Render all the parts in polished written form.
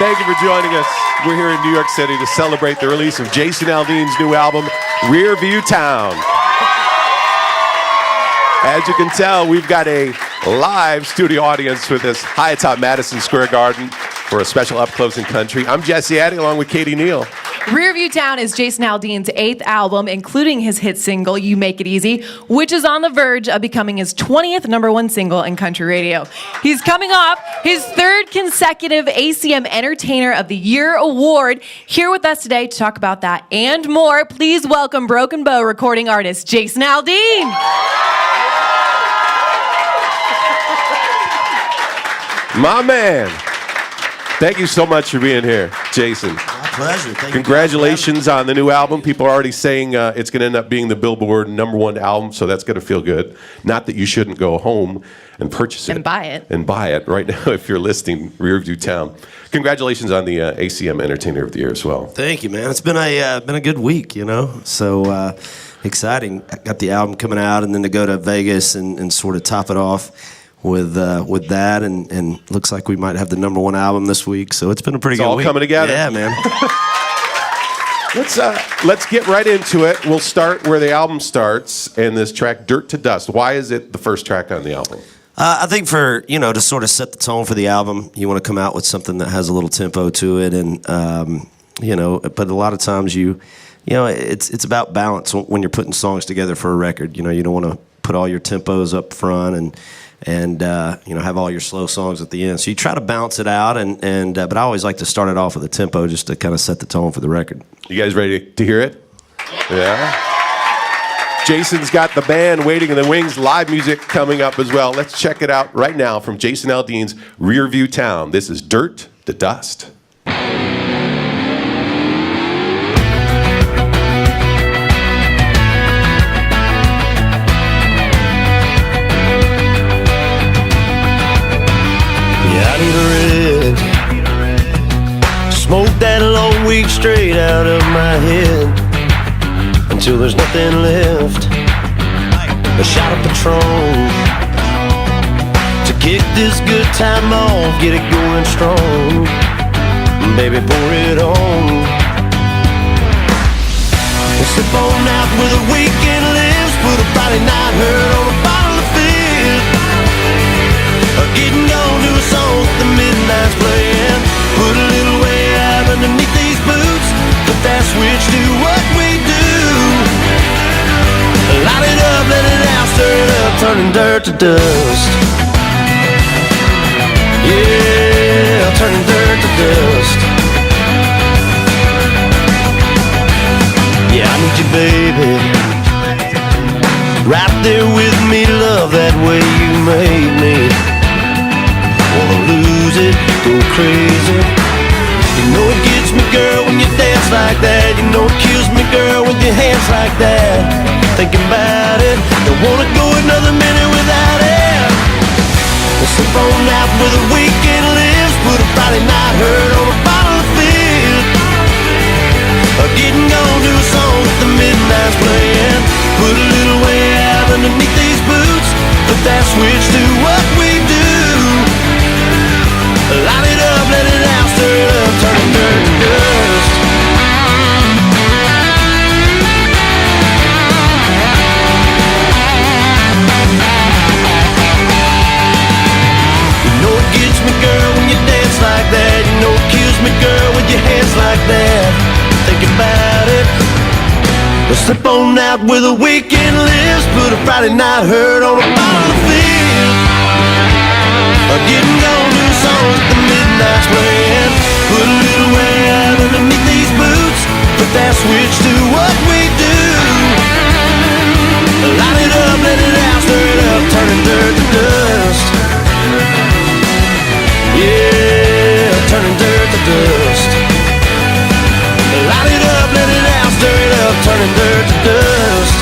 Thank you for joining us. We're here in New York City to celebrate the release of Jason Aldean's new album, Rearview Town. As you can tell, we've got a live studio audience with us high atop Madison Square Garden for a special Up Close and Country. I'm Jesse Addy along with Katie Neal. Rearview Town is Jason Aldean's 8th album, including his hit single, You Make It Easy, which is on the verge of becoming his 20th #1 single in country radio. He's coming off his 3rd consecutive ACM Entertainer of the Year award. Here with us today to talk about that and more, please welcome Broken Bow recording artist Jason Aldean. My man. Thank you so much for being here, Jason. My pleasure. Thank Congratulations on the new album. People are already saying it's going to end up being the Billboard #1 album, so that's going to feel good. Not that you shouldn't go home and purchase it. And buy it. And buy it right now if you're listening, Rearview Town. Congratulations on the ACM Entertainer of the Year as well. Thank you, man. It's been a good week, you know. So exciting. I got the album coming out, and then to go to Vegas and sort of top it off with that, and looks like we might have the #1 album this week. So it's been a pretty good week. It's all coming together. Yeah, man. Let's get right into it. We'll start where the album starts, and this track, Dirt to Dust. Why is it the first track on the album? I think for, to sort of set the tone for the album, you want to come out with something that has a little tempo to it, and but a lot of times it's about balance when you're putting songs together for a record. You don't want to put all your tempos up front and have all your slow songs at the end. So you try to balance it out, but I always like to start it off with a tempo just to kind of set the tone for the record. You guys ready to hear it? Yeah. Jason's got the band waiting in the wings, live music coming up as well. Let's check it out right now from Jason Aldean's Rearview Town. This is Dirt to Dust. Smoke that long week straight out of my head until there's nothing left. A shot of Patron to kick this good time off, get it going strong. Baby, pour it on. Sip on out where the weekend lives. Put a Friday night hurt on a bottle of Fizz. Getting gone to a song with the midnight's playing. Put a little way out underneath these boots. Put that switch, do what we do. Light it up, let it out, stir it up, turning dirt to dust. Yeah, turning dirt to dust. Yeah, I need you, baby, right there with me, love that way you made me. Wanna lose it, go crazy. You know it gets me, girl, when you dance like that. You know it kills me, girl, with your hands like that. Thinking about it, don't wanna go another minute without it. We'll slip on out where the weekend lives. Put a Friday night hurt on a bottle of Fizz. Getting gone to a song with the midnight's playing. Put a little way out underneath these boots. Put that switch, do what we do. Light it up, let it out, stir it up, turning dirt to dust. You know it gets me, girl, when you dance like that. You know it kills me, girl, with your hands like that. Think about it. We'll slip on out where the weekend lives. Put a Friday night hurt on a bottle of Fizz. Getting gone to a song with the midnight's playing. Put a little way out underneath these boots. Put that switch, do what we do. Light it up, let it out, stir it up, turning dirt to dust. Yeah, turning dirt to dust. Light it up, let it out, stir it up, turning dirt to dust.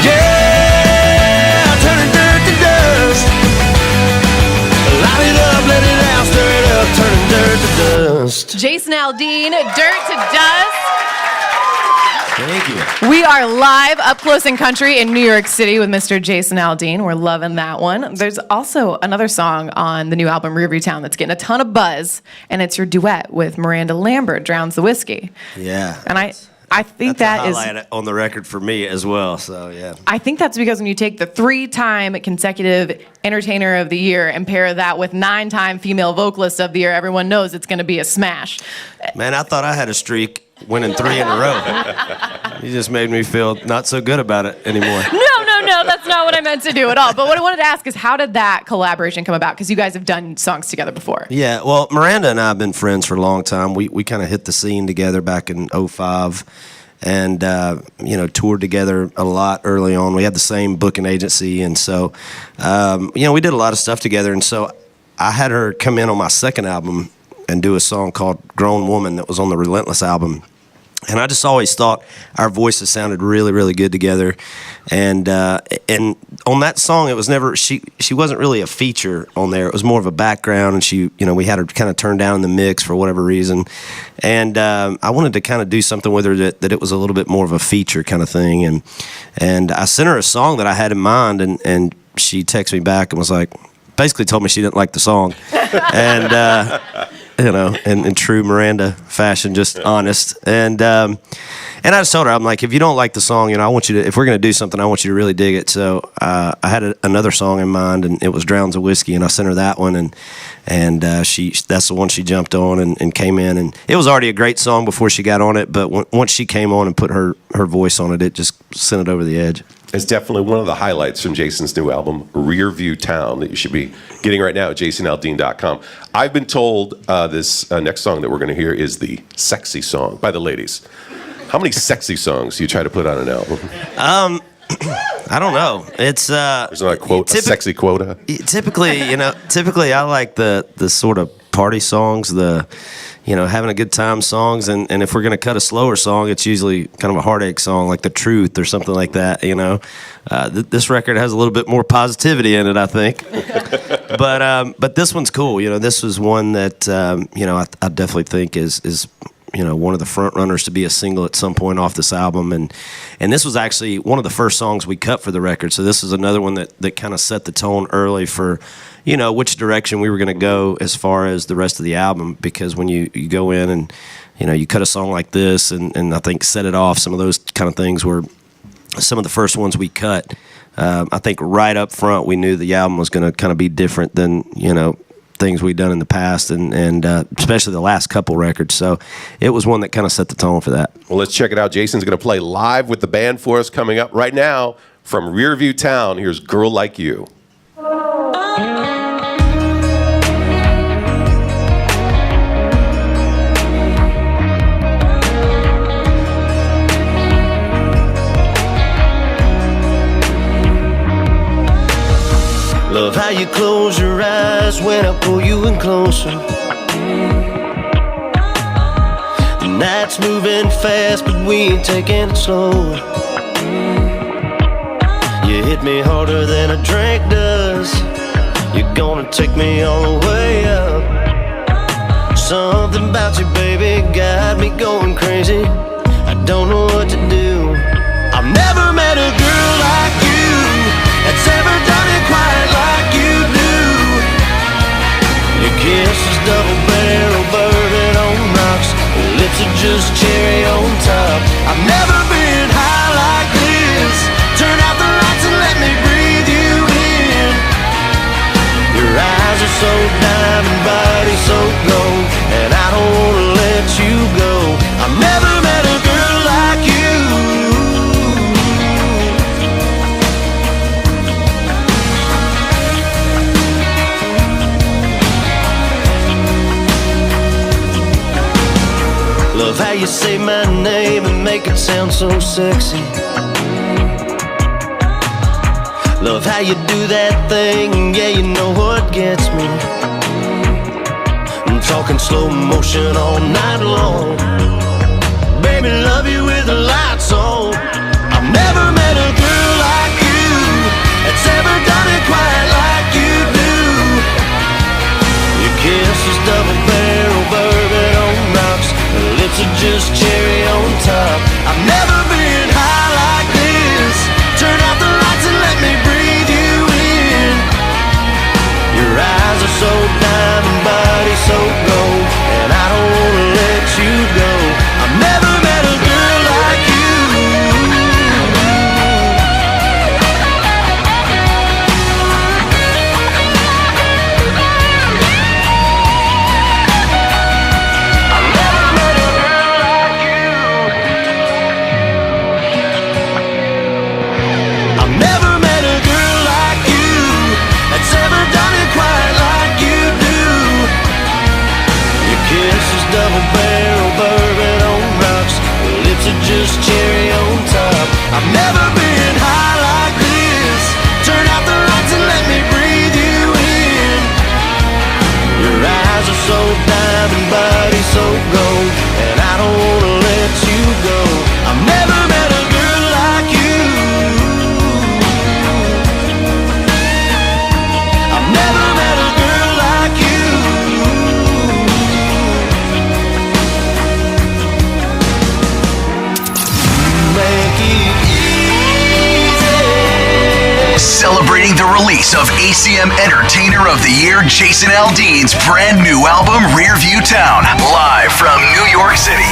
Yeah, turning dirt to dust. Light it up, let it out, stir it up, turning dirt to dust. Jason Aldean, Dirt to Dust. Thank you. We are live up close in country in New York City with Mr. Jason Aldean. We're loving that one. There's also another song on the new album Rearview Town that's getting a ton of buzz, and it's your duet with Miranda Lambert, Drowns the Whiskey. Yeah. And I think that's that a is highlight on the record for me as well. So yeah. I think that's because when you take the 3-time consecutive Entertainer of the Year and pair that with 9-time Female Vocalist of the Year, everyone knows it's going to be a smash. Man, I thought I had a streak winning 3 in a row. You just made me feel not so good about it anymore. No, that's not what I meant to do at all. But what I wanted to ask is, how did that collaboration come about? Because you guys have done songs together before. Yeah, well, Miranda and I have been friends for a long time. We kind of hit the scene together back in '05 and, toured together a lot early on. We had the same booking agency. And so, we did a lot of stuff together. And so I had her come in on my second album and do a song called Grown Woman that was on the Relentless album. And I just always thought our voices sounded really, really good together. And on that song, it was never, she wasn't really a feature on there. It was more of a background, and we had her kind of turned down in the mix for whatever reason. And I wanted to kind of do something with her that it was a little bit more of a feature kind of thing. And I sent her a song that I had in mind, and she texted me back and was like, basically told me she didn't like the song. And in true Miranda fashion, just honest. And I just told her, I'm like, if you don't like the song, I want you to, if we're going to do something, I want you to really dig it. So I had another song in mind, and it was Drowns the Whiskey, and I sent her that one, and that's the one she jumped on and came in. And it was already a great song before she got on it, but once she came on and put her voice on it, it just sent it over the edge. It's definitely one of the highlights from Jason's new album, Rearview Town, that you should be getting right now at jasonaldean.com. I've been told this next song that we're going to hear is the sexy song by the ladies. How many sexy songs do you try to put on an album? I don't know. It's there's not a sexy quota. Typically, I like the sort of party songs, having a good time songs, and if we're gonna cut a slower song, it's usually kind of a heartache song like The Truth or something like that. This record has a little bit more positivity in it, I think. But this one's cool. This was one that I definitely think is one of the front runners to be a single at some point off this album, and this was actually one of the first songs we cut for the record. So this is another one that kind of set the tone early for which direction we were going to go as far as the rest of the album, because when you go in and you cut a song like this and I think Set It Off, some of those kind of things were some of the first ones we cut. I think right up front we knew the album was going to kind of be different than things we'd done in the past, and especially the last couple records. So it was one that kind of set the tone for that. Well, let's check it out. Jason's going to play live with the band for us coming up right now from Rearview Town. Here's Girl Like You. Love how you close your eyes when I pull you in closer. The night's moving fast, but we ain't taking it slower. You hit me harder than a drink does. You're gonna take me all the way up. Something about you, baby, got me going crazy. I don't know what to do. I've never met a girl like you that's ever done it quite like you do. Your kiss is double barrel bourbon on rocks. Your lips are just cherry on top. I've never been high like this. Turn out the lights and let me breathe you in. Your eyes are so diamond, body so gold, and I don't wanna let you go. I've never met a girl like you. Love how you say my name and make it sound so sexy. Love how you do that thing, yeah, you know what gets me. I'm talking slow motion all night long. Baby, love you with the lights on. I've never met a girl like you that's ever done it quite like you do. Your kiss is double barrel bourbon on rocks. Her lips are just cherry on top. I've never been Celebrating the release of ACM Entertainer of the Year Jason Aldean's brand new album Rearview Town, live from New York City.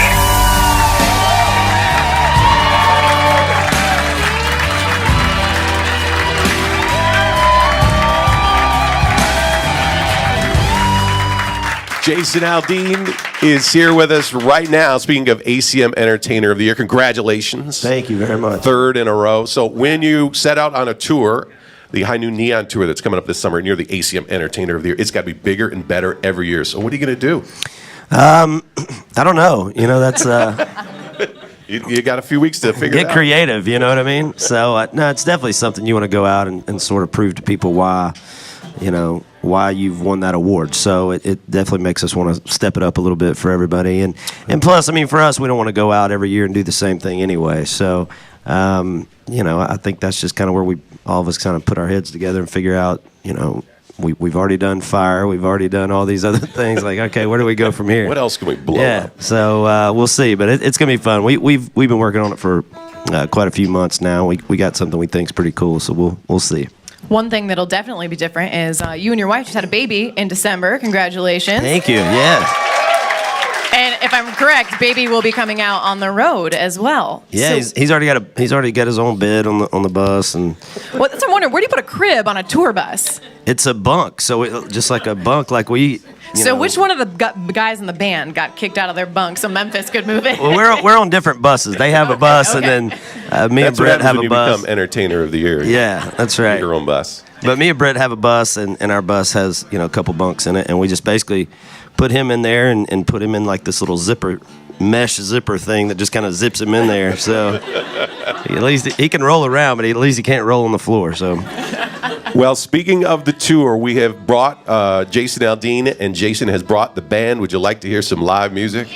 Jason Aldean is here with us right now. Speaking of ACM Entertainer of the Year, congratulations. Thank you very much. Third in a row. So when you set out on a tour, the High Noon Neon Tour that's coming up this summer, and you're the ACM Entertainer of the Year, it's got to be bigger and better every year. So what are you going to do? I don't know. You know, that's You got a few weeks to figure it get out. creative. You know what I mean? So no, it's definitely something you want to go out and sort of prove to people why, you know, why you've won that award. So it definitely makes us want to step it up a little bit for everybody. And plus, I mean, for us, we don't want to go out every year and do the same thing anyway. So, you know, I think that's just kind of where all of us kind of put our heads together and figure out, you know, we've already done Fire. We've already done all these other things. Like, okay, where do we go from here? What else can we blow up? So we'll see. But it's going to be fun. We've been working on it for quite a few months now. We got something we think is pretty cool. So we'll see. One thing that'll definitely be different is you and your wife just had a baby in December. Congratulations. Thank you. Yeah. And if I'm correct, baby will be coming out on the road as well. Yeah, So, he's already got his own bed on the bus, and well, that's what I'm wondering. Where do you put a crib on a tour bus? it's a bunk. So just like a bunk, like we. So which one of the guys in the band got kicked out of their bunk so Memphis could move in? Well, we're on different buses. They have a bus, okay. and then me and That's what Brett happens have when a you bus. become Entertainer of the Year. Yeah, that's You right. get your own bus. But me and Brett have a bus, and our bus has, you know, a couple bunks in it, and we just basically put him in there and put him in like this little mesh zipper thing that just kind of zips him in there. So at least he can roll around, but at least he can't roll on the floor. So Well, speaking of the tour, we have brought Jason Aldean, and Jason has brought the band. Would you like to hear some live music?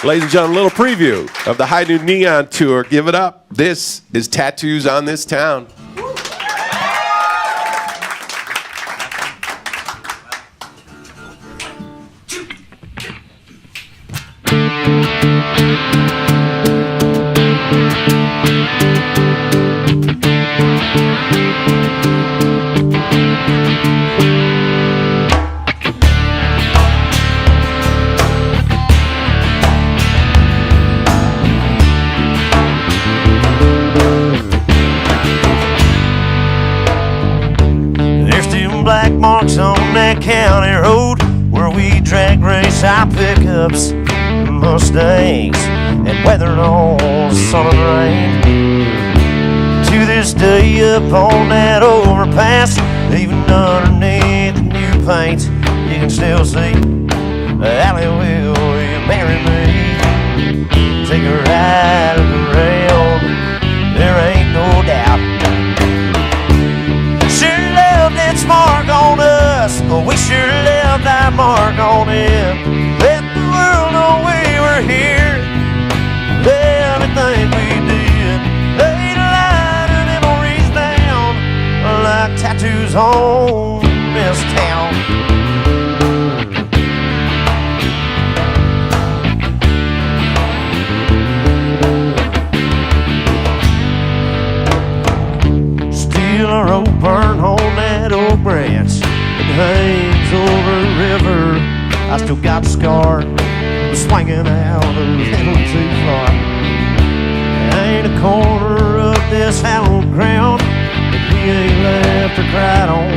Ladies and gentlemen, a little preview of the High Noon Neon Tour. Give it up. This is Tattoos on This Town. There's two black marks on that county road where we drag race our pickups and Mustangs and weathered all the sun and rain. To this day up on that overpass, even underneath the new paint, you can still see Allie, will you marry me? Take a ride of the rail, there ain't no doubt. Sure left its mark on us, but we sure left our mark on it. Let the world know we were here. Everything we did laid a line of memories down like tattoos on this town. Still a rope burn on that old branch that hangs over the river. I still got scarred, swinging out a little too far. Ain't a corner of this hallowed ground that we ain't left or cried on.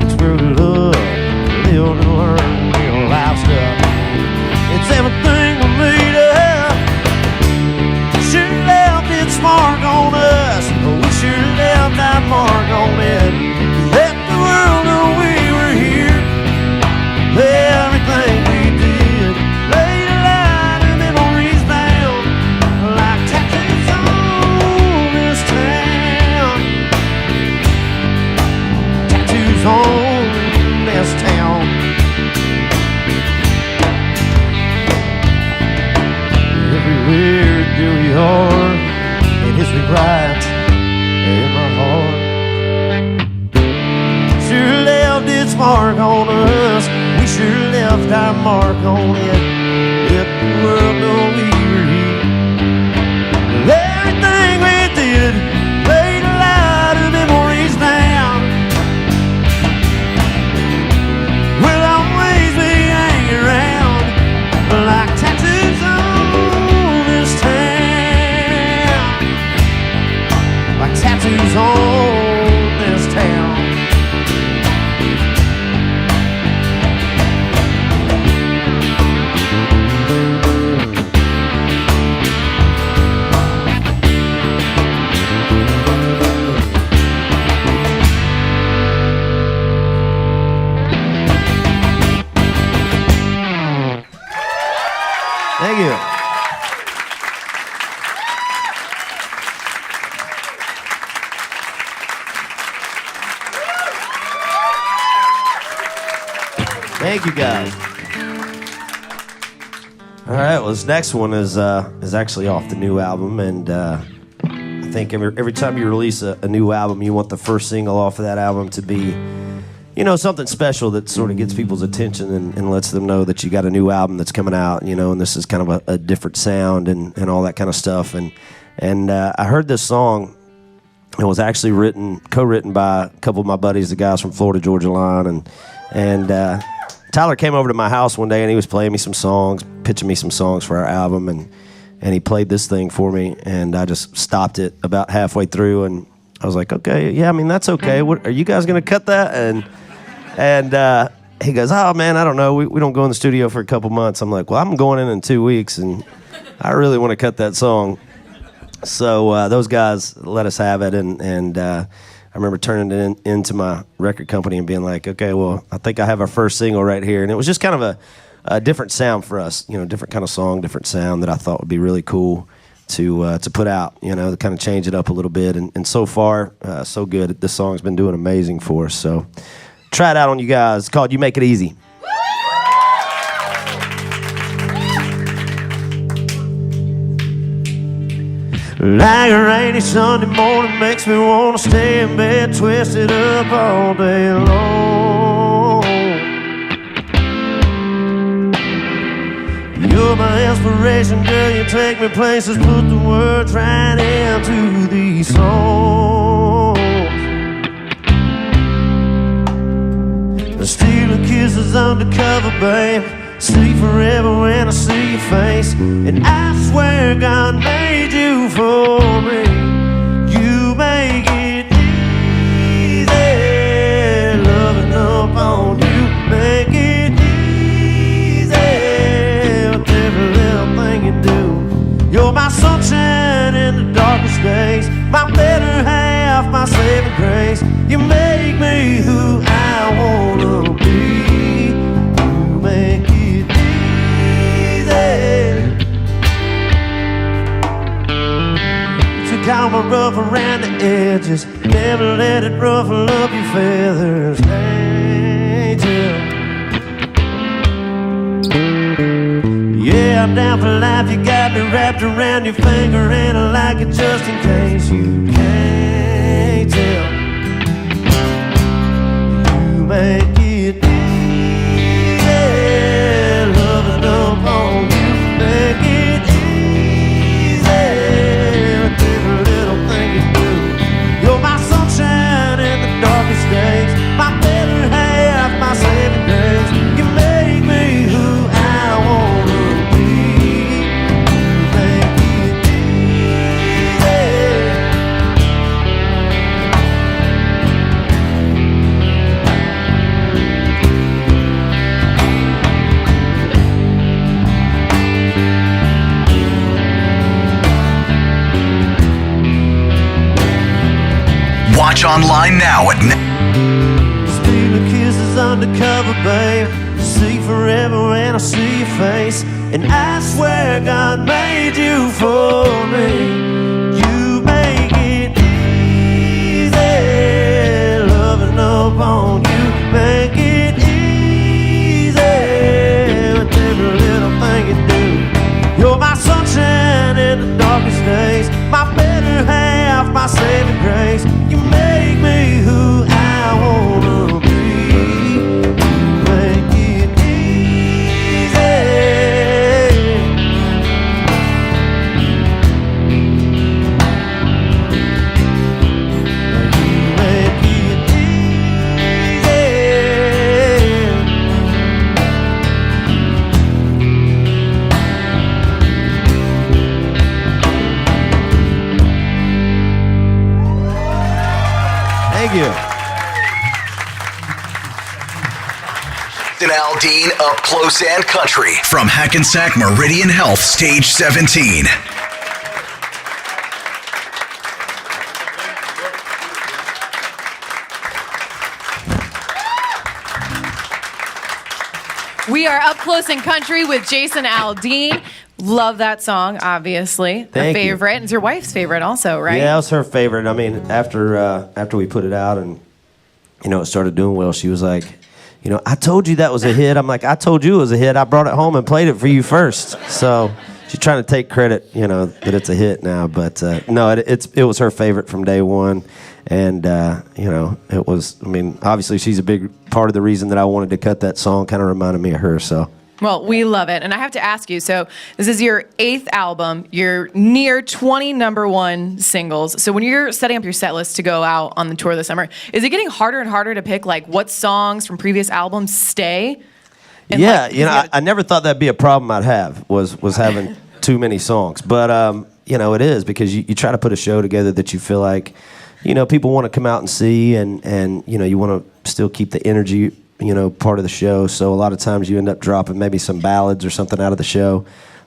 It's where we love, lived and learned real life stuff. It's everything we made up. Sure left its mark on us, but we sure left our mark on it. Let the world know we were here. Everything we did laid a line of memories down like tattoos on this town. Tattoos on this town. Everywhere that we are, it is rewrite in my heart. Sure left its mark on us, we sure left our mark on it. Let the world know we were here. Everything we did like tattoos on this town. Thank you. Thank you, guys. All right, well, this next one is actually off the new album, and I think every time you release a new album, you want the first single off of that album to be, you know, something special that sort of gets people's attention and lets them know that you got a new album that's coming out, you know, and this is kind of a different sound and all that kind of stuff. And I heard this song. It was actually co-written by a couple of my buddies, the guys from Florida Georgia Line, and Tyler came over to my house one day and he was playing me some songs, pitching me some songs for our album, and he played this thing for me, and I just stopped it about halfway through, and I was like, okay, yeah, I mean, that's okay. What, are you guys gonna cut that? And he goes, oh man, I don't know. We don't go in the studio for a couple months. I'm like, well, I'm going in 2 weeks, and I really want to cut that song. So those guys let us have it, and I remember turning it into my record company and being like, okay, well, I think I have our first single right here. And it was just kind of a different sound for us, you know, different kind of song, different sound that I thought would be really cool to put out, you know, to kind of change it up a little bit. And so far, so good. This song's been doing amazing for us. So try it out on you guys. It's called You Make It Easy. Like a rainy Sunday morning makes me want to stay in bed, twisted up all day long. You're my inspiration, girl, you take me places, put the words right into these songs. Stealing kisses undercover, babe, sleep forever when I see your face. And I swear God made you for me. You make it easy, loving up on you. Make it easy with every little thing you do. You're my sunshine in the darkest days, my better half, my saving grace. You make me who I wanna be. You make it easy. Took out my rough around the edges, never let it ruffle up your feathers. Angel, yeah, I'm down for life. You got me wrapped around your finger, and I like it just in case you can't tell. You make it easy, loving up on you. Make it easy with every little thing you do. You're my sunshine in the darkest days, my better half, my saving grace. You make me who I wanna be. You make it easy. Watch online now at Stealing kisses undercover, babe. See forever when I see your face. And I swear God made you for me. You make it easy, loving up on you. Make it easy with every little thing you do. You're my sunshine in the darkest days, my better half, my saving grace. You make me who I wanna be. You make it easy. Thank you. And Aldean up close and country from Hackensack Meridian Health, Stage 17. We are up close and country with Jason Aldean. Love that song, obviously. Thank you. Favorite. It's your wife's favorite also, right? Yeah, it was her favorite. I mean, after we put it out and, it started doing well, she was like, I told you that was a hit. I'm like, I told you it was a hit. I brought it home and played it for you first. So she's trying to take credit, that it's a hit now. But no, it was her favorite from day one. And, it was, obviously she's a big part of the reason that I wanted to cut that song. Kind of reminded me of her, so. Well, we love it. And I have to ask you, so this is your 8th album. You're near 20 #1 singles. So when you're setting up your set list to go out on the tour this summer, is it getting harder and harder to pick, like, what songs from previous albums stay? And, yeah, like, I never thought that'd be a problem I'd have, was having too many songs. But, it is, because you try to put a show together that you feel like, people want to come out and see, and you want to still keep the energy, part of the show. So a lot of times you end up dropping maybe some ballads or something out of the show.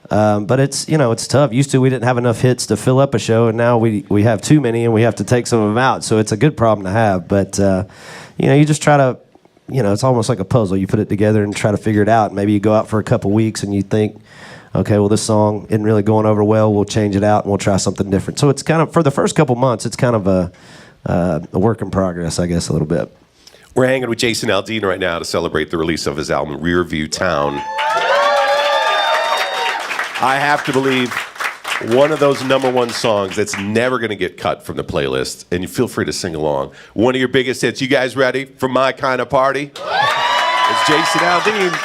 But it's tough. Used to, we didn't have enough hits to fill up a show, and now we have too many, and we have to take some of them out. So it's a good problem to have. But, you just try to, it's almost like a puzzle. You put it together and try to figure it out. Maybe you go out for a couple weeks and you think, okay, well, this song isn't really going over well. We'll change it out and we'll try something different. So it's kind of, for the first couple months, it's kind of a work in progress, I guess, a little bit. We're hanging with Jason Aldean right now to celebrate the release of his album, Rearview Town. I have to believe one of those #1 songs that's never going to get cut from the playlist, and you feel free to sing along. One of your biggest hits. You guys ready for My Kind of Party? It's Jason Aldean.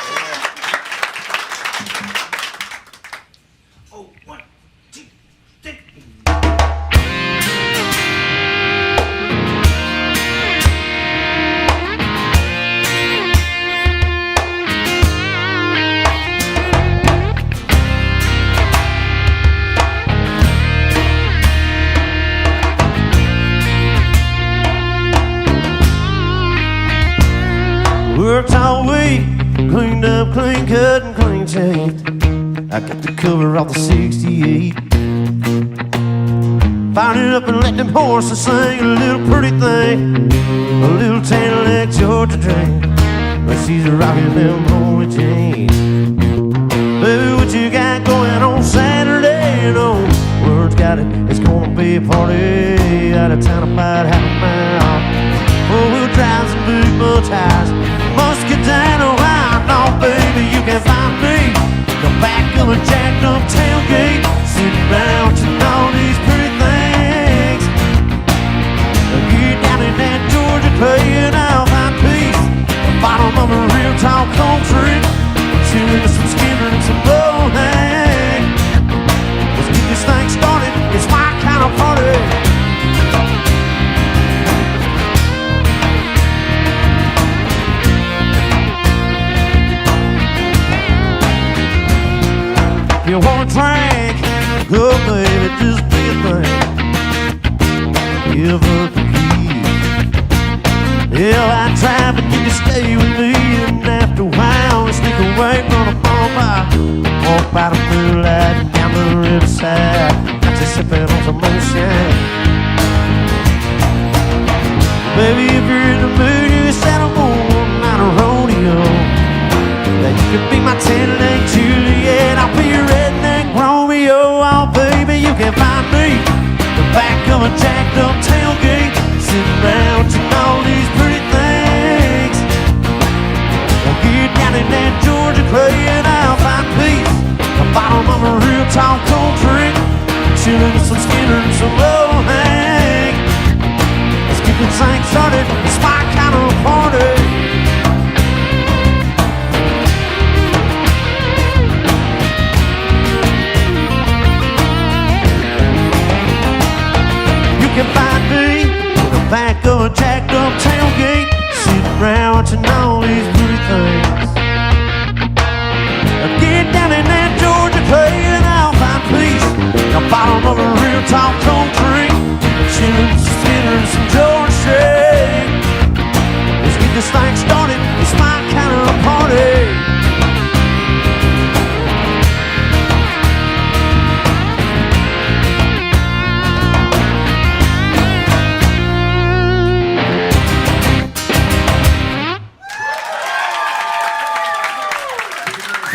Worked all week, cleaned up, clean cut, and clean shaved. I got the cover off the 68. Fired it up and let them horses sing a little pretty thing, a little tan like Georgia dream. But she's rocking them holy chains. Baby, what you got going on Saturday? Word's got it, it's gonna be a party out of town about half a mile. Four-wheel drives and big bull tires. Must get down a while, no baby, you can find me the back of a jacked up tailgate, sitting down to all these pretty things. Get down in that Georgia playing out my piece, the bottom of a real tall country, chilling with some Skinner and some bowling. Let's get this thing started, it's my kind of party. You wanna drink? Oh baby, just be a thing. Give up the keys. Yeah, I try, but you can stay with me. And after a while, we sneak away from the phone bar. Walk by the moonlight and down the riverside. Got you sipping on some moonshine. Baby, if you're in the mood, you settle on not a rodeo. Now you could be my 10-leg Juliet, I'll be your redneck Romeo. Oh baby, you can find me the back of a jacked up tailgate, sitting around to all these pretty things. Now get down in that Georgia playing out my piece, the bottom of a real tall country, chilling with some Skinner and some low hang. Let's get this thing started, it's my kind of party. You can find me in the back of a jacked up tailgate, sitting around watching all these pretty things. Get down in that Georgia playing out my piece, the bottom of a real tall country, chilling some Skinner and some Georgia.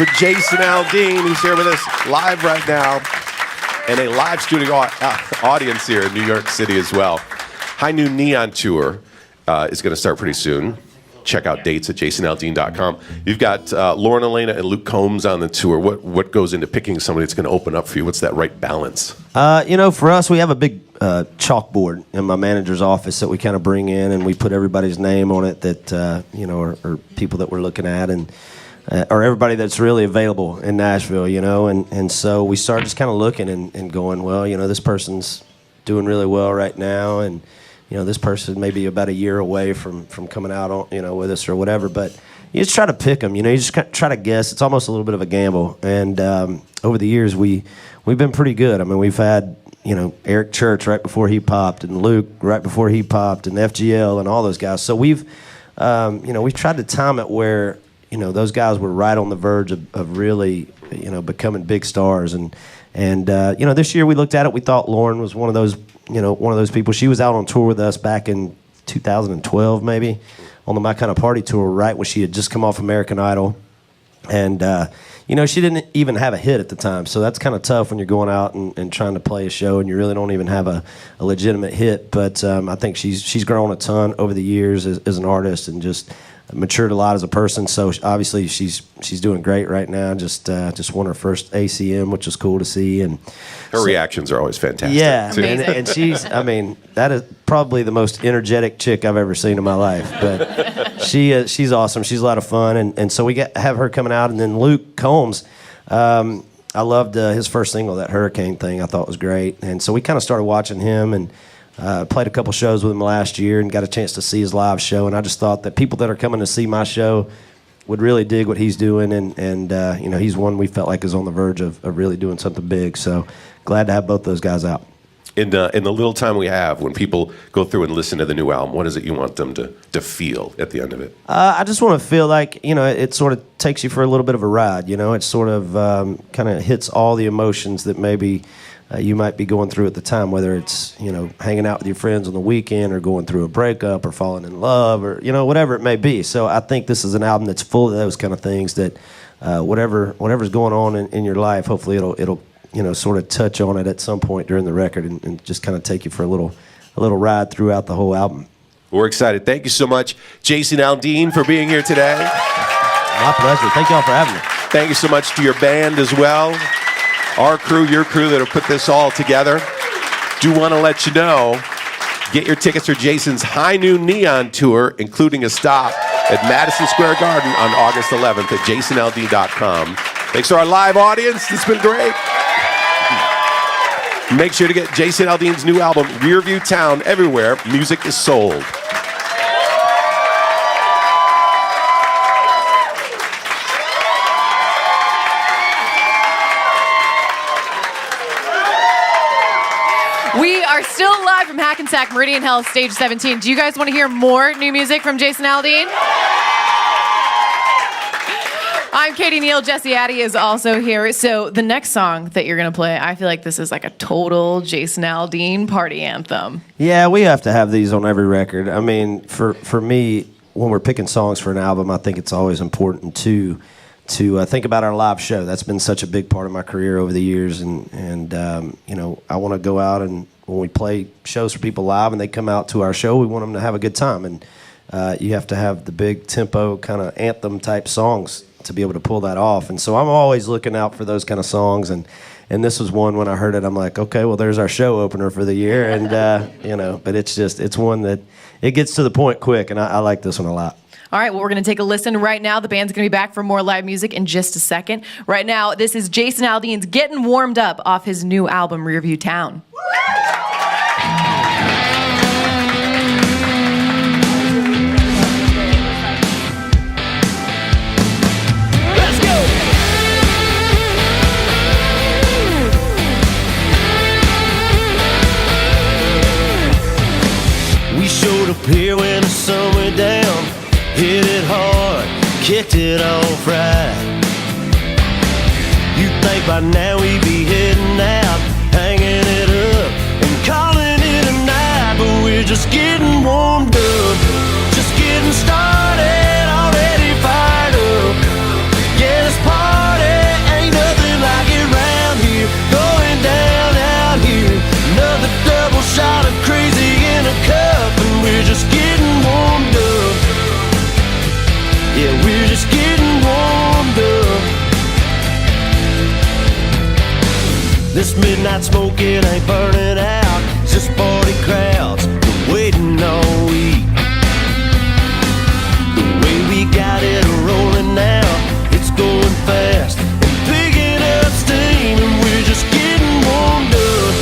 for Jason Aldean, who's here with us live right now, and a live studio audience here in New York City as well. High Noon Neon Tour is going to start pretty soon. Check out dates at jasonaldean.com. You've got Lauren Elena and Luke Combs on the tour. What goes into picking somebody that's going to open up for you? What's that right balance? For us, we have a big chalkboard in my manager's office that we kind of bring in, and we put everybody's name on it that, are people that we're looking at, and or everybody that's really available in Nashville, and so we start just kind of looking and going, well, this person's doing really well right now, and this person may be about a year away from coming out on, with us or whatever, but you just try to pick them, you just try to guess. It's almost a little bit of a gamble, and over the years we've been pretty good. I mean, we've had Eric Church right before he popped, and Luke right before he popped, and FGL and all those guys. So we've tried to time it where those guys were right on the verge of really becoming big stars, and this year we looked at it. We thought Lauren was one of those people. She was out on tour with us back in 2012, maybe, on the My Kind of Party tour, right when she had just come off American Idol, and she didn't even have a hit at the time. So that's kind of tough when you're going out and trying to play a show and you really don't even have a legitimate hit. But I think she's grown a ton over the years as an artist and just matured a lot as a person. So obviously she's doing great right now. Just won her first ACM, which was cool to see. And her reactions are always fantastic. Yeah, and she's, that is probably the most energetic chick I've ever seen in my life. But she's awesome. She's a lot of fun. And so we have her coming out. And then Luke Combs, I loved his first single, that Hurricane thing. I thought was great. And so we kind of started watching him and played a couple shows with him last year and got a chance to see his live show. And I just thought that people that are coming to see my show would really dig what he's doing. And he's one we felt like is on the verge of really doing something big. So glad to have both those guys out. In the little time we have, when people go through and listen to the new album, what is it you want them to feel at the end of it? I just want to feel like, it sort of takes you for a little bit of a ride. It sort of kind of hits all the emotions that maybe you might be going through at the time, whether it's, hanging out with your friends on the weekend or going through a breakup or falling in love or, whatever it may be. So I think this is an album that's full of those kind of things that whatever's going on in your life, hopefully it'll sort of touch on it at some point during the record and just kind of take you for a little ride throughout the whole album. We're excited. Thank you so much, Jason Aldean, for being here today. My pleasure. Thank y'all for having me. Thank you so much to your band as well. Our crew, your crew that have put this all together. Do want to let you know, get your tickets for Jason's High Noon Neon Tour, including a stop at Madison Square Garden on August 11th at jasonld.com. Thanks to our live audience. It's been great. Make sure to get Jason Aldean's new album, Rearview Town, everywhere music is sold. We are still live from Hackensack Meridian Hell, Stage 17. Do you guys want to hear more new music from Jason Aldean? I'm Katie Neal. Jesse Addy is also here. So the next song that you're going to play, I feel like this is like a total Jason Aldean party anthem. Yeah, we have to have these on every record. I mean, for me, when we're picking songs for an album, I think it's always important to think about our live show. That's been such a big part of my career over the years, and I want to go out, and when we play shows for people live and they come out to our show, we want them to have a good time, and you have to have the big tempo kind of anthem type songs to be able to pull that off. And so I'm always looking out for those kind of songs, and this was one. When I heard it, I'm like, okay, well, there's our show opener for the year, and but it's one that it gets to the point quick, and I like this one a lot. All right, well, we're going to take a listen right now. The band's going to be back for more live music in just a second. Right now, this is Jason Aldean's Getting Warmed Up off his new album, Rearview Town. Let's go! We showed up here when the sun went down. Hit it hard, kicked it off right. You think by now we'd be heading out, hanging it up and calling it a night, but we're just getting warmed up, just getting started, already fired up. Yeah, this party night smoke, it ain't burning out. It's just party crowds waiting all week. The way we got it rolling now, it's going fast and picking up steam, and we're just getting warmed up,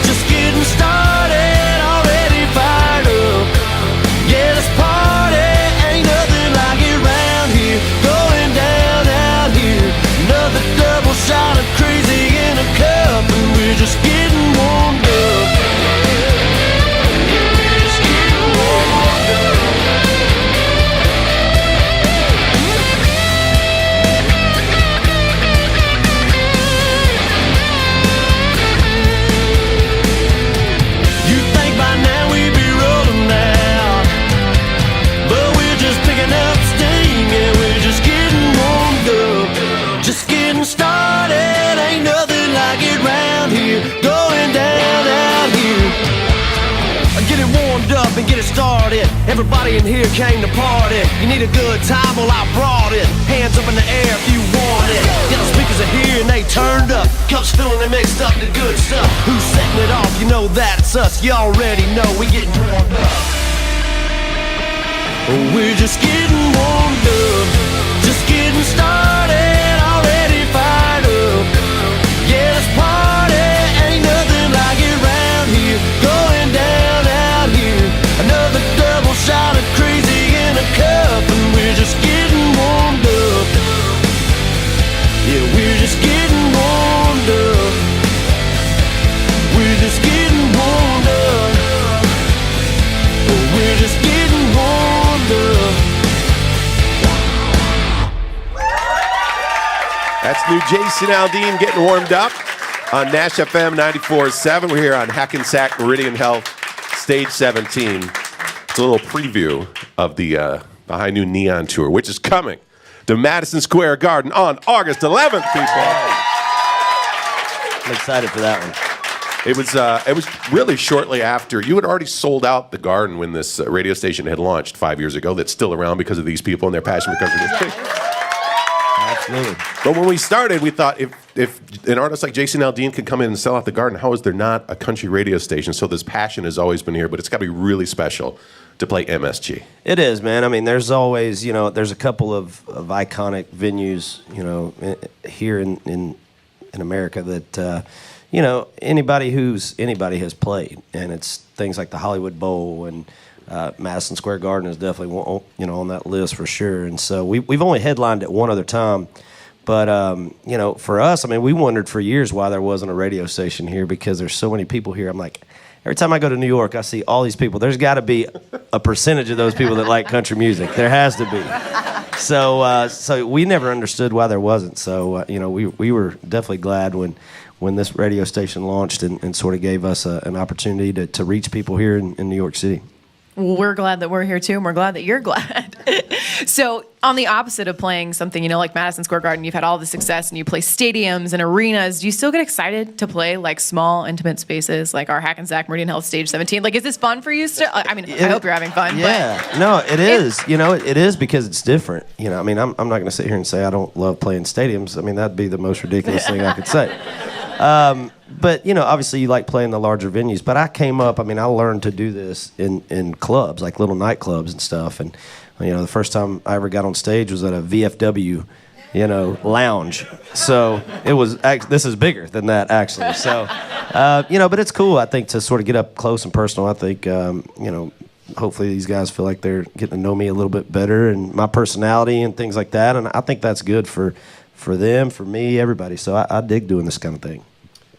just getting started, already fired up. Yeah, this party ain't nothing like it round here, going down out here. Another double shot of crazy in a cup, and we're just getting warmed up. We're just getting warmed up. You think by now we'd be rolling out, but we're just picking up steam, yeah, we're just getting warmed up, just getting started. Ain't nothing like it round here, going down out here. Get it warmed up and get it started. Everybody in here came to party. You need a good time, well I brought it. Hands up in the air if you want it. Yeah, the speakers are here and they turned up. Cups filling and mixed up the good stuff. Who's setting it off? You know that's us. You already know we getting warmed up. We're just getting warmed up, just getting started, already fired up. Yeah, this party ain't nothing like it round here, going down out here. Another double shot of crazy in a cup, and we're just getting warmed up. Yeah, we're just getting warmed up. We're just getting warmed up. We're just getting warmed up. That's new Jason Aldean getting warmed up on Nash FM 94.7. We're here on Hackensack Meridian Health, Stage 17. It's a little preview of the High Noon Neon Tour, which is coming to Madison Square Garden on August 11th, people. I'm excited for that one. It was really shortly after. You had already sold out the Garden when this radio station had launched 5 years ago. That's still around because of these people and their passion for country music. Absolutely. But when we started, we thought if an artist like Jason Aldean could come in and sell out the Garden, how is there not a country radio station? So this passion has always been here, but it's got to be really special to play MSG. It is, man. I mean, there's always, there's a couple of iconic venues, here in America that, anybody has played, and it's things like the Hollywood Bowl and Madison Square Garden is definitely on that list for sure. And so we've only headlined it one other time, but for us, I mean, we wondered for years why there wasn't a radio station here, because there's so many people here. I'm like, every time I go to New York, I see all these people. There's got to be a percentage of those people that like country music. There has to be. So we never understood why there wasn't. So we were definitely glad when this radio station launched and sort of gave us an opportunity to reach people here in New York City. We're glad that we're here too, and we're glad that you're glad. So on the opposite of playing something, like Madison Square Garden, you've had all the success and you play stadiums and arenas. Do you still get excited to play like small, intimate spaces like our Hackensack Meridian Health Stage 17? Like, is this fun for you still? I mean, I hope you're having fun. Yeah, no, it is. It is because it's different. I mean, I'm not going to sit here and say I don't love playing stadiums. I mean, that'd be the most ridiculous thing I could say. But, obviously you like playing the larger venues. But I came up, I learned to do this in clubs, like little nightclubs and stuff. And, the first time I ever got on stage was at a VFW, lounge. So this is bigger than that, actually. So, but it's cool, I think, to sort of get up close and personal. I think, hopefully these guys feel like they're getting to know me a little bit better and my personality and things like that. And I think that's good for them, for me, everybody. So I dig doing this kind of thing.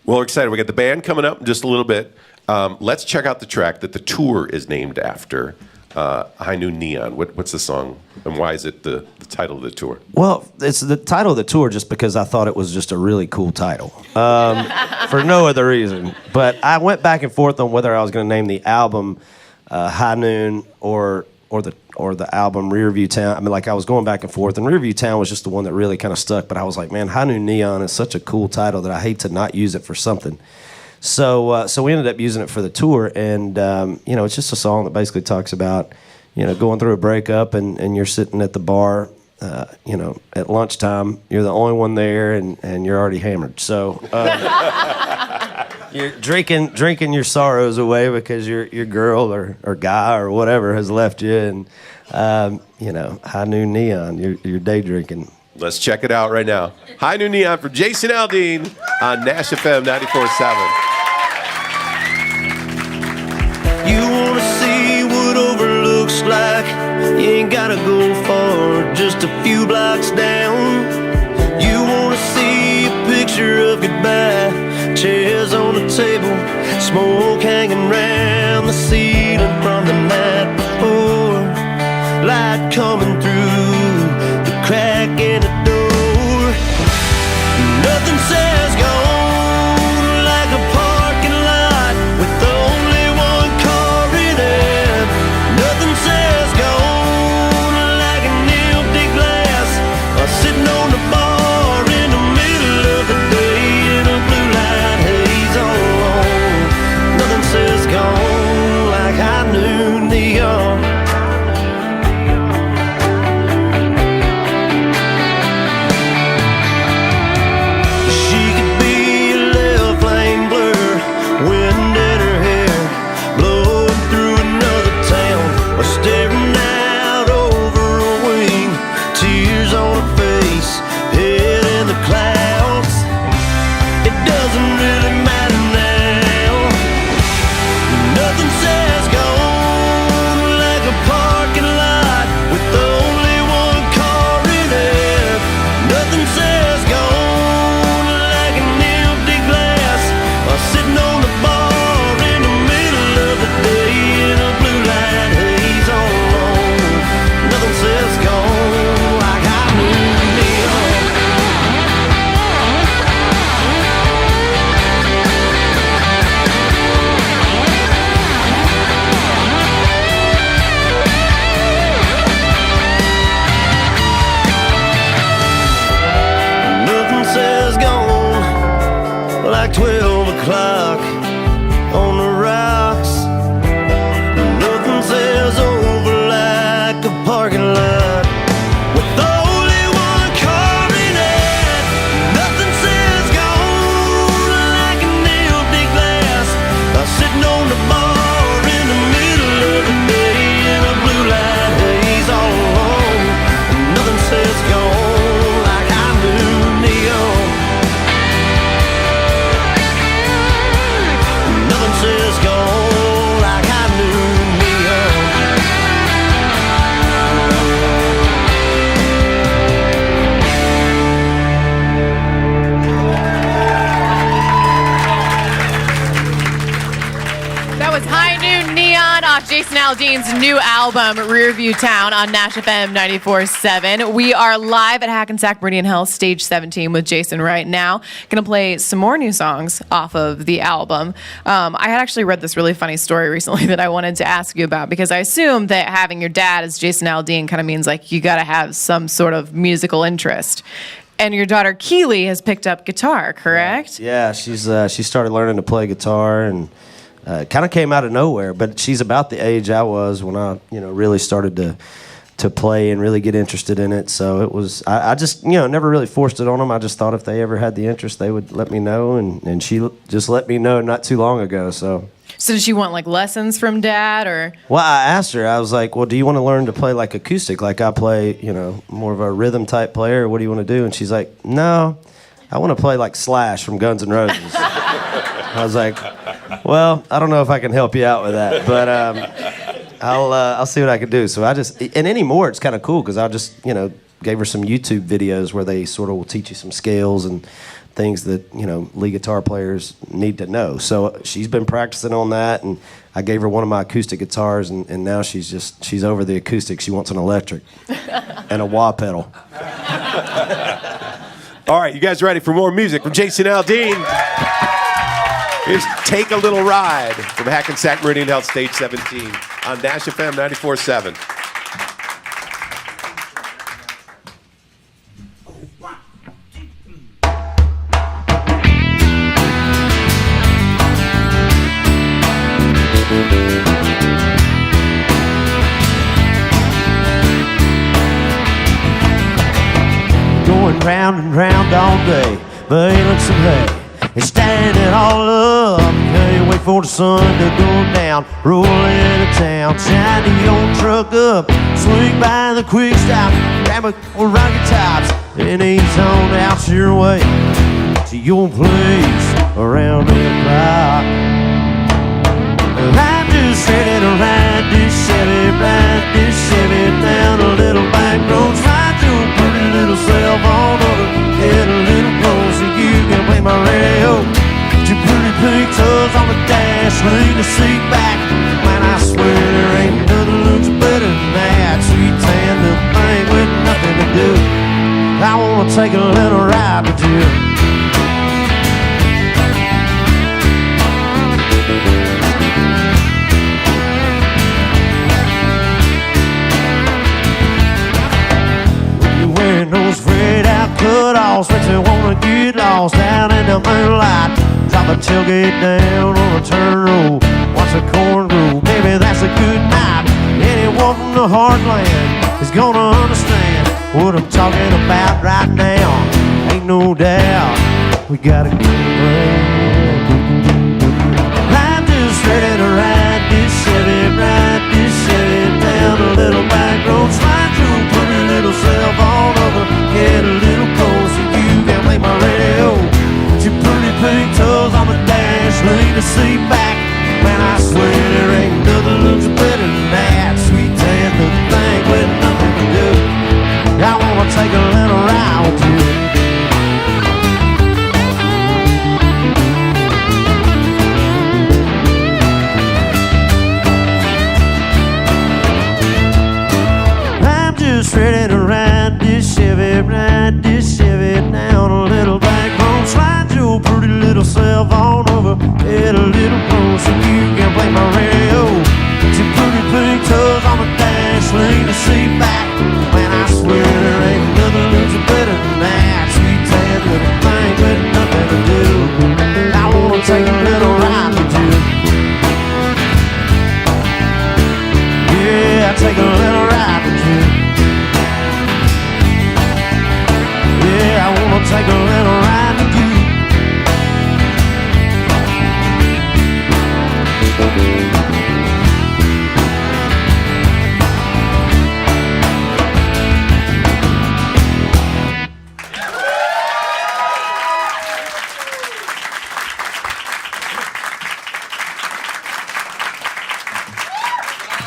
Well, we're excited. We got the band coming up in just a little bit. Let's check out the track that the tour is named after, High Noon Neon. What's the song, and why is it the title of the tour? Well, it's the title of the tour just because I thought it was just a really cool title, for no other reason. But I went back and forth on whether I was going to name the album High Noon or the album Rearview Town. I was going back and forth, and Rearview Town was just the one that really kind of stuck. But I was like, man, High Noon Neon is such a cool title that I hate to not use it for something. So we ended up using it for the tour, and it's just a song that basically talks about, going through a breakup, and you're sitting at the bar, at lunchtime, you're the only one there, and you're already hammered. So you're drinking your sorrows away because your girl or guy or whatever has left you, and High Noon Neon, you're day drinking. Let's check it out right now. High Noon Neon for Jason Aldean on Nash FM 94.7. You wanna see what overlooks like? You ain't gotta go far, just a few blocks down. You wanna see a picture of goodbye, chairs on the table, smoke hanging round the ceiling from the night before, light coming through the crack in the door. Nothing says gone like a parking lot with only one car in it. Nothing says gone like an empty glass sitting on the bar in the middle of the day in a blue light haze on. Nothing says gone like high noon neon. She could be a left lane blur, wind in her hair, blowing through another town, or staring out over a wing, tears on her face, head in the clouds. It doesn't really matter now. Nothing says gone like a parking lot with only one car in it. Nothing says gone like an empty glass sitting on the bar in the middle of the day in a blue light haze on. Nothing says gone like high noon neon. Nothing says gone like 12 o'clock on the rocks. Nothing says over like a parking lot with only one car in it. Nothing says gone like an empty glass sitting on the bar in the middle of the day in a blue light haze all alone. Nothing says gone like I knew neon. Nothing says gone like I knew neon. That was High Noon Neon off Jason Aldean's new album, Rearview Town, on Nash FM 94.7. We are live at Hackensack Meridian Health, Stage 17, with Jason right now. Going to play some more new songs off of the album. I had actually read this really funny story recently that I wanted to ask you about, because I assume that having your dad as Jason Aldean kind of means like you got to have some sort of musical interest. And your daughter Keely has picked up guitar, correct? Yeah, she started learning to play guitar, and kind of came out of nowhere. But she's about the age I was when I really started to play and really get interested in it. So it was I just never really forced it on them. I just thought if they ever had the interest, they would let me know, and she just let me know not too long ago. So did she want like lessons from dad, or? Well, I asked her. I was like, "Well, do you want to learn to play like acoustic, like I play, more of a rhythm type player? Or what do you want to do?" And she's like, "No, I want to play like Slash from Guns N' Roses." I was like, "Well, I don't know if I can help you out with that, but I'll see what I can do." So and anymore it's kind of cool because I just gave her some YouTube videos where they sort of will teach you some scales and things that lead guitar players need to know. So she's been practicing on that, and I gave her one of my acoustic guitars, and now she's over the acoustic. She wants an electric and a wah pedal. All right, you guys ready for more music from Jason Aldean? Here's Take a Little Ride from Hackensack Meridian Health, Stage 17 on Nash FM 94.7. round and round all day, baling some hay and standing it all up. Can't wait for the sun to go down, roll into town, shine the old truck up, swing by the quick stop, grab a rocket tops, and ease on out your way to your place around 8 o'clock. I'm just ready to ride this Chevy down a little back road, slide your pretty little cell phone over, get a little closer, you can play my radio. Your pretty pink toes on the dash, lean the seat back. Man, I swear there ain't nothing looks better than that. Sweet tan, the thing with nothing to do. I wanna take a little ride with you. You're wearing those frayed out cut-offs, makes me wanna get lost down in the moonlight. Drop a tailgate down on a turn road, watch the corn grow, baby, that's a good night. Anyone from the heartland is gonna understand what I'm talking about right now. Ain't no doubt, we got a good plan. I'm just ready to ride this Chevy down a little back road, slide through, put a little cell phone over, get a little closer, you can play my radio. Your pretty pink toes on the dash, lean the seat back. Man, I swear there ain't nothing looks better than that. Sweet tan, the thing with nothing to do. I wanna take a little ride with you. I'm just ready to ride this Chevy down a little back road, slide your pretty little cell phone over, get a little closer, you can play my radio. Your pretty pink toes on the dash, lean the seat back. Man, I swear there ain't nothing looks better than that. Sweet tan little thing with nothing to do. I wanna take a little ride with you. Yeah, take a little ride with you. Yeah, I wanna take a little ride with you.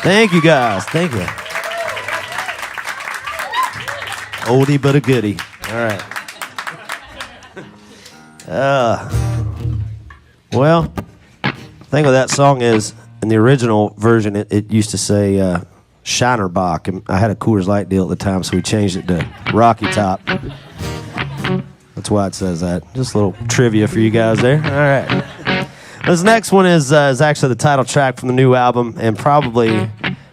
Thank you guys, thank you. Oldie but a goodie. All right. Well, the thing with that song is, in the original version, it used to say Shinerbach, and I had a Coors Light deal at the time, so we changed it to Rocky Top. That's why it says that. Just a little trivia for you guys there. All right. This next one is actually the title track from the new album, and probably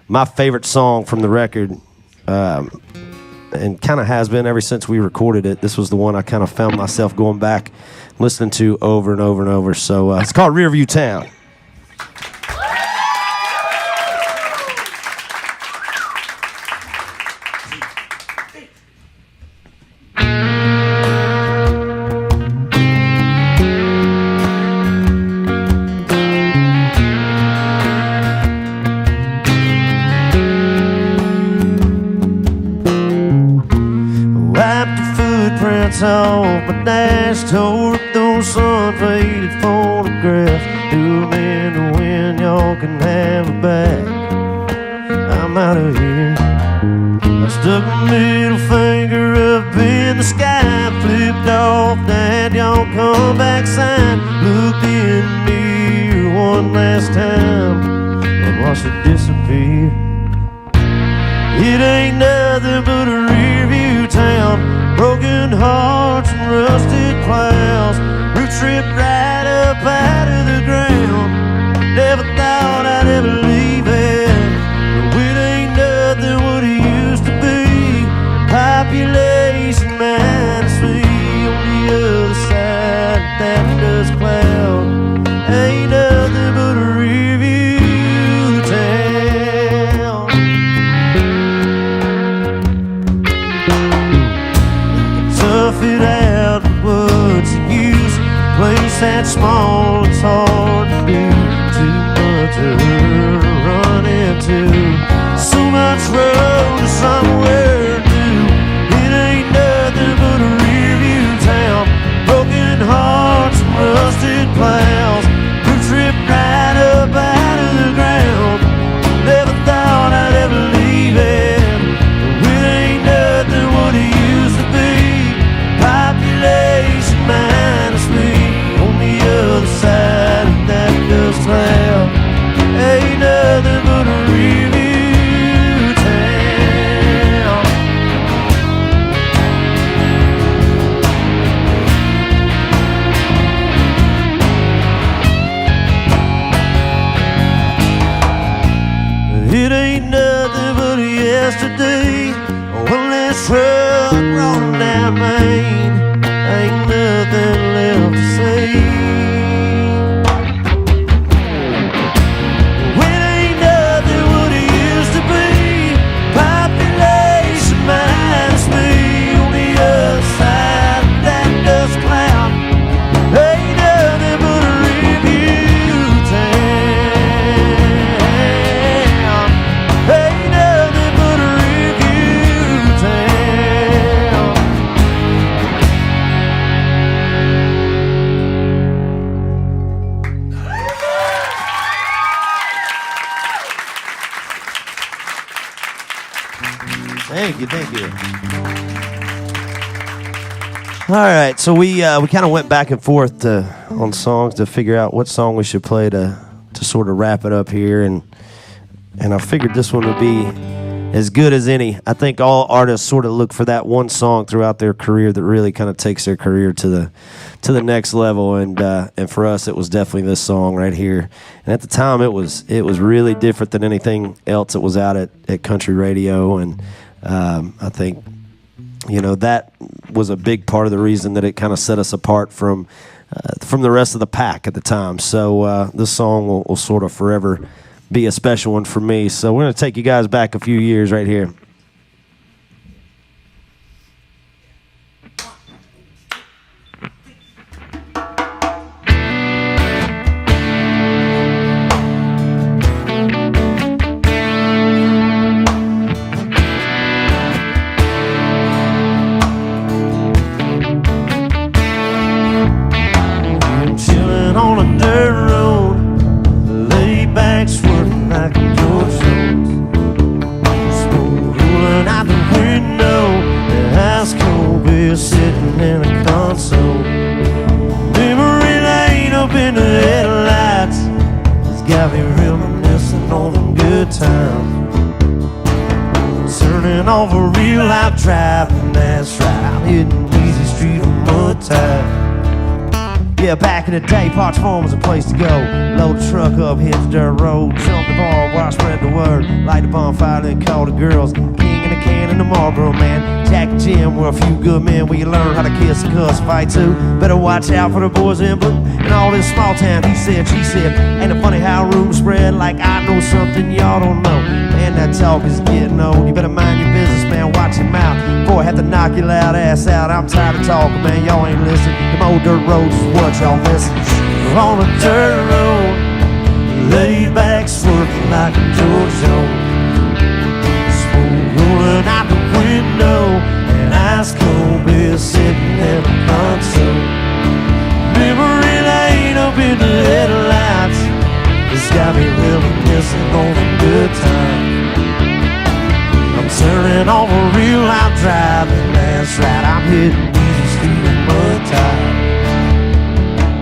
my favorite song from the record, and kind of has been ever since we recorded it. This was the one I kind of found myself going back, listening to over and over and over. So it's called Rearview Town. Off my dash, tore up those sun-faded photographs, threw them in the wind, y'all can have it back. I'm out of here. I stuck my middle finger up in the sky, flipped off that y'all come back sign, looked in the mirror one last time, and watched it disappear. It ain't nothing but a rearview town, broken hearts and rusted clouds, roots ripped right up out of the ground. Never thought I'd ever leave it, but it ain't nothing what it used to be. Population minus me on the other side of that dust cloud. Ain't nothing but a rearview town. Tough small, it's hard to do. Too much of her to run into. So much road to somewhere new. It ain't nothing but a rearview town. Broken hearts and rusted plows. Who tripped right up out of the ground. Never thought I'd ever leave it. It ain't nothing what it used to be. Population minus me. On the other side of that dust cloud. Ain't nothing but a rearview town. It ain't nothing but yesterday. One last truck rolling down Main. Ain't nothing left to say. It ain't nothing what it used to be. Population minus me. On the other side of that dust cloud. Ain't nothing but a review town. Ain't nothing but a review town. Thank you, thank you. All right, so we kind of went back and forth on songs to figure out what song we should play to sort of wrap it up here, and I figured this one would be as good as any. I think all artists sort of look for that one song throughout their career that really kind of takes their career to the next level, and for us it was definitely this song right here. And at the time it was really different than anything else that was out at country radio, and I think that was a big part of the reason that it kind of set us apart from the rest of the pack at the time. So this song will sort of forever be a special one for me. So we're going to take you guys back a few years right here. Chilling on a dirt road, laid back swerving like a George Jones. Smoke rolling out the window, the ice cold beer sitting in a console. Memory lane up in the headlights, it's got me reminiscing on them good times. Turning off a real life driving, that's right, I'm hitting Easy Street on mud tire. Yeah, back in the day, Parts Farm was a place to go. Load the truck up, hit the dirt road, jump the bar while I spread the word. Light the bonfire, then call the girls. King in the can and the Marlboro man. Jack and Jim were a few good men where you learn how to kiss and cuss, fight too. Better watch out for the boys in blue. And all this small town, he said, she said. Ain't it funny how rumors spread like I know something y'all don't know. Man, that talk is getting old. You better mind your business, man, watch your mouth before I have to knock your loud ass out. I'm tired of talking, man, y'all ain't listening. Them old dirt roads is what y'all missing. We're on a dirt road, laid back swerving like a George Jones. Smoke rolling out the window, and ice cold beer sitting in the console. Memory lane up in the headlights, it's got me reminiscing on the good times. I'm turning off a real life driving, that's right, I'm hitting Easy Street in mud tire.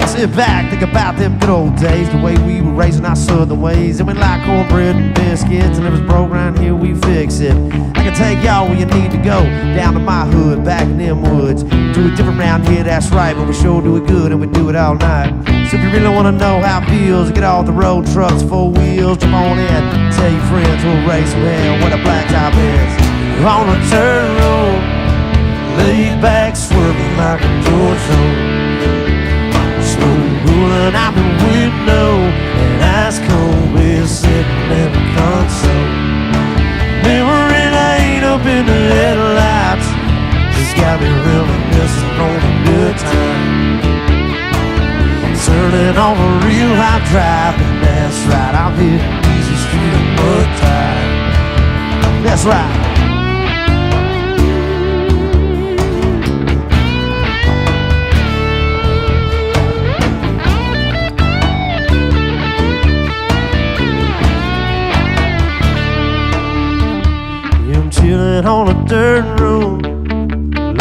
Sit back, think about them good old days, the way we were raising our southern ways. And we like cornbread and biscuits, and if it's broke around here, we fix it. I can take y'all where you need to go, down to my hood, back in them woods. Do it different round here, that's right, but we sure do it good, and we do it all night. So if you really want to know how it feels to get off the road, trucks, 4 wheels, jump on in, tell your friends we'll race man where the blacktop is. We're on a dirt road, laid back, swerving like a George Jones. Smoke rolling out the window, and ice cold beer sitting in the console. Memory lane up in the headlights, just got me reminiscing on a good time. I'm chilling on a real hot drive, and that's right, I'm hitting easy street and mud tide. That's right. I'm chilling on a dirt road,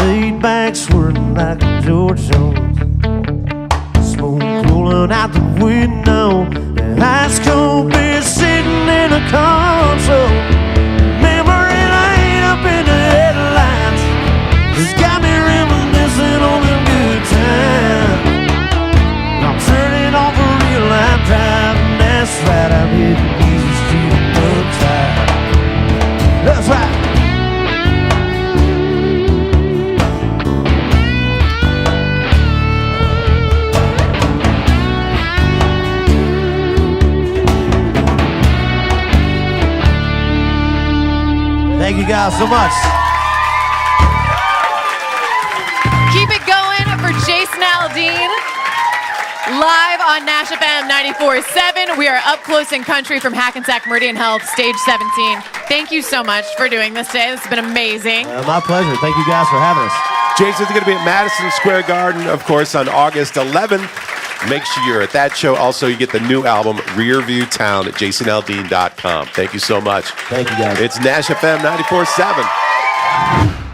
laid back, swerving like a George Jones. Smoke rolling out the window, and ice cold beer sitting in a console. Memory lane up in the headlights, it's got me reminiscing on them good times. I'm turning off a real life drive, and that's right, I'm hitting easy street and mud tide. That's right. Thank you guys so much. Keep it going for Jason Aldean. Live on Nash FM 94.7. We are up close in country from Hackensack Meridian Health, stage 17. Thank you so much for doing this today. This has been amazing. My pleasure. Thank you guys for having us. Jason's going to be at Madison Square Garden, of course, on August 11th. Make sure you're at that show. Also, you get the new album, Rear View Town, at jasonaldean.com. Thank you so much. Thank you, guys. It's Nash FM 94.7.